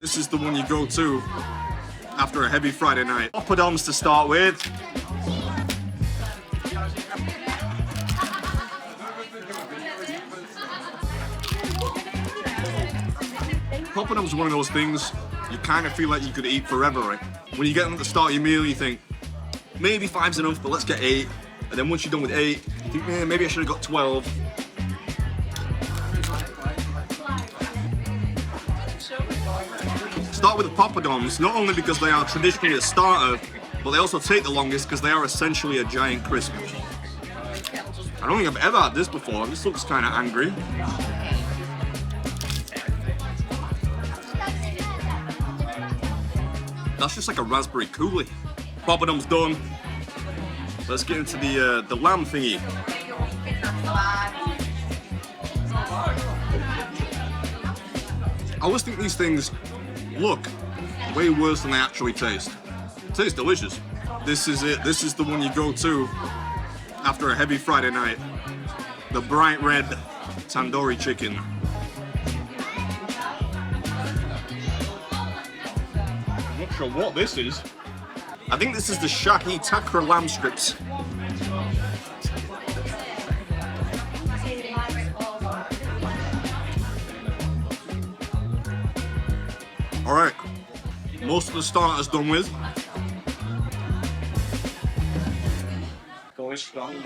This is the one you go to after a heavy Friday night. Poppadoms to start with. Poppadoms is one of those things you kind of feel like you could eat forever, right? When you get them at the start of your meal, you think, maybe 5's enough, but let's get 8. And then once you're done with 8, you think, maybe I should have got 12. Start with the poppadoms, not only because they are traditionally a starter, but they also take the longest because they are essentially a giant crisp. I don't think I've ever had this before. This looks kind of angry. That's just like a raspberry coulis. Poppadom's done. Let's get into the lamb thingy. I always think these things look way worse than they actually taste. It tastes delicious. This is it. This is the one you go to after a heavy Friday night. The bright red tandoori chicken. I'm not sure what this is. I think this is the Shahi Takra lamb strips. All right, most of the starters done with. Going strong,